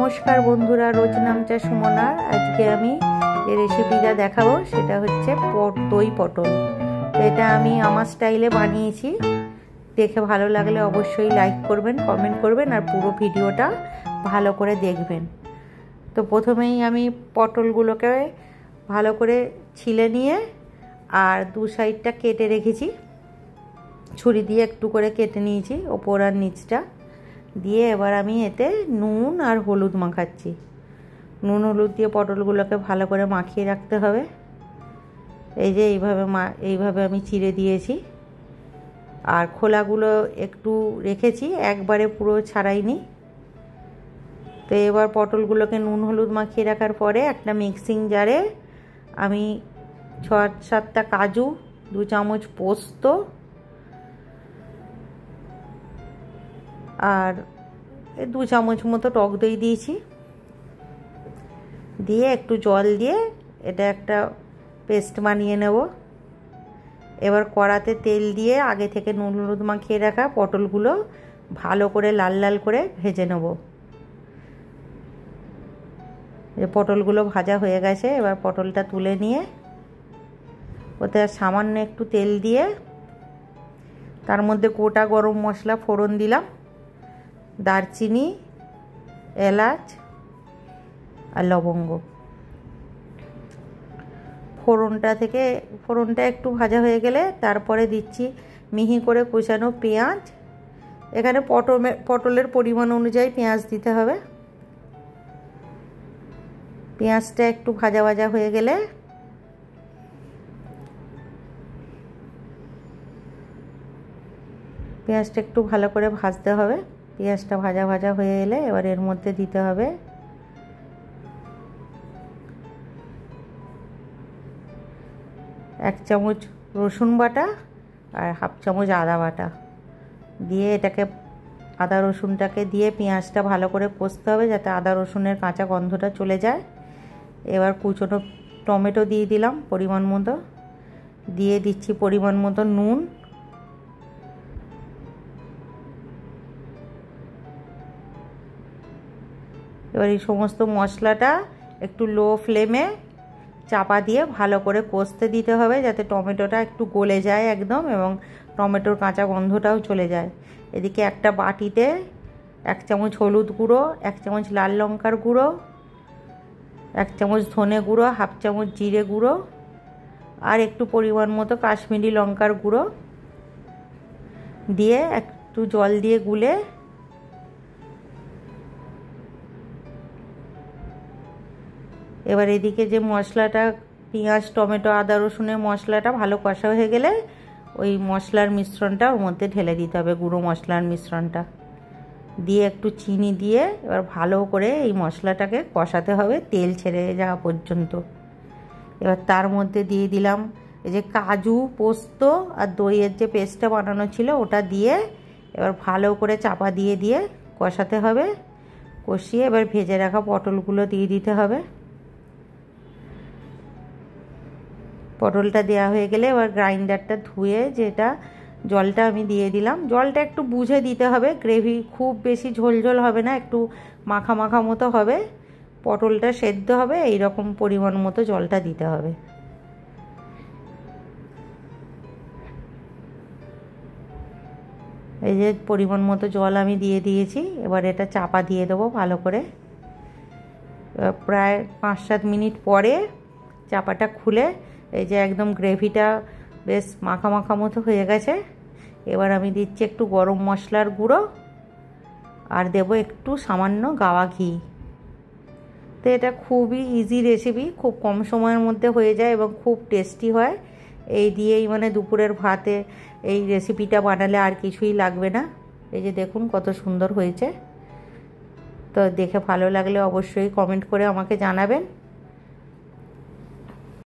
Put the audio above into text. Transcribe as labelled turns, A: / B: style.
A: নমস্কার বন্ধুরা, রোজ নামচা সুমনার। আজকে আমি যে রেসিপিটা দেখাবো সেটা হচ্ছে দই পটল। তো এটা আমি আমার স্টাইলে বানিয়েছি। দেখে ভালো লাগলে অবশ্যই লাইক করবেন, কমেন্ট করবেন আর পুরো ভিডিওটা ভালো করে দেখবেন। তো প্রথমেই আমি পটলগুলোকে ভালো করে ছিলে নিয়ে আর দু সাইডটা কেটে রেখেছি, ছুরি দিয়ে একটু করে কেটে নিয়েছি ওপর আর নিচটা দিয়ে। এবার আমি এতে নুন আর হলুদ মাখাচ্ছি। নুন হলুদ দিয়ে পটলগুলোকে ভালো করে মাখিয়ে রাখতে হবে। এই যে এইভাবে আমি চিড়ে দিয়েছি আর খোলাগুলো একটু রেখেছি, একবারে পুরো ছাড়াইনি। তো এবার পটলগুলোকে নুন হলুদ মাখিয়ে রাখার পরে একটা মিক্সিং জারে আমি 6-7টা কাজু, 2 চামচ পোস্ত আর 2 চামচ মতো টক দই দিয়েছি। দিয়ে একটু জল দিয়ে এটা একটা পেস্ট বানিয়ে নেব। এবার কড়াতে তেল দিয়ে আগে থেকে নুন হলুদ মাখিয়ে রাখা পটলগুলো ভালো করে লাল লাল করে ভেজে নেব। পটলগুলো ভাজা হয়ে গেছে, এবার পটলটা তুলে নিয়ে ওতে সামান্য একটু তেল দিয়ে তার মধ্যে গোটা গরম মশলা ফোড়ন দিলাম, দারচিনি, এলাচ আর লবঙ্গ। ফোড়নটা একটু ভাজা হয়ে গেলে তারপরে দিচ্ছি মিহি করে কুচানো পেঁয়াজ। এখানে পটলের পরিমাণ অনুযায়ী পেঁয়াজ দিতে হবে। পেঁয়াজটা একটু ভাজা ভাজা হয়ে গেলে পেঁয়াজটা একটু ভালো করে ভাজতে হবে। পেঁয়াজটা ভাজা ভাজা হয়ে এলে এবার এর মধ্যে দিতে হবে এক চামচ রসুন বাটা আর হাফ চামচ আদা বাটা দিয়ে এটাকে আদা রসুনটাকে দিয়ে পেঁয়াজটা ভালো করে কষতে হবে যাতে আদা রসুনের কাঁচা গন্ধটা চলে যায়। এবার কুচনো টমেটো দিয়ে দিলাম পরিমাণ মতো, দিয়ে দিচ্ছি পরিমাণ মতো নুন। এবার এই সমস্ত মশলাটা একটু লো ফ্লেমে চাপা দিয়ে ভালো করে কষতে দিতে হবে যাতে টমেটোটা একটু গলে যায় একদম এবং টমেটোর কাঁচা গন্ধটাও চলে যায়। এদিকে একটা বাটিতে 1 চামচ হলুদ গুঁড়ো, 1 চামচ লাল লঙ্কার গুঁড়ো, 1 চামচ ধনে গুঁড়ো, হাফ চামচ জিরে গুঁড়ো আর একটু পরিমাণ মতো কাশ্মীরি লঙ্কার গুঁড়ো দিয়ে একটু জল দিয়ে গুলে এবার এদিকে যে মশলাটা পেঁয়াজ টমেটো আদা রসুনের মশলাটা ভালো কষা হয়ে গেলে ওই মশলার মিশ্রণটা ওর মধ্যে ঢেলে দিতে হবে, গুঁড়ো মশলার মিশ্রণটা দিয়ে একটু চিনি দিয়ে এবার ভালো করে এই মশলাটাকে কষাতে হবে তেল ছেড়ে যাওয়া পর্যন্ত। এবার তার মধ্যে দিয়ে দিলাম এই যে কাজু পোস্ত আর দইয়ের যে পেস্টটা বানানো ছিল ওটা দিয়ে এবার ভালো করে চাপা দিয়ে দিয়ে কষাতে হবে। কষিয়ে এবার ভেজে রাখা পটলগুলো দিয়ে দিতে হবে। পটলটা দেওয়া হয়ে গেলে এবার গ্রাইন্ডারটা ধুয়ে যেটা জলটা আমি দিয়ে দিলাম। জলটা একটু বুঝে দিতে হবে, গ্রেভি খুব বেশি ঝোলঝোল হবে না, একটু মাখা মাখা মতো হবে। পটলটা সেদ্ধ হবে এই রকম পরিমাণ মতো জলটা দিতে হবে। এই যে পরিমাণ মতো জল আমি দিয়ে দিয়েছি। এবার এটা চাপা দিয়ে দেবো ভালো করে। প্রায় 5-7 মিনিট পরে চাপাটা খুলে এই যে একদম গ্রেভিটা বেশ মাখা মাখা মতো হয়ে গেছে। এবার আমি দিচ্ছি একটু গরম মশলার গুঁড়ো আর দেবো একটু সামান্য গাওয়া ঘি। তো এটা খুবই ইজি রেসিপি, খুব কম সময়ের মধ্যে হয়ে যায় এবং খুব টেস্টি হয়। এই দিয়েই মানে দুপুরের ভাতে এই রেসিপিটা বানালে আর কিছুই লাগবে না। এই যে দেখুন কত সুন্দর হয়েছে। তো দেখে ভালো লাগলে অবশ্যই কমেন্ট করে আমাকে জানাবেন।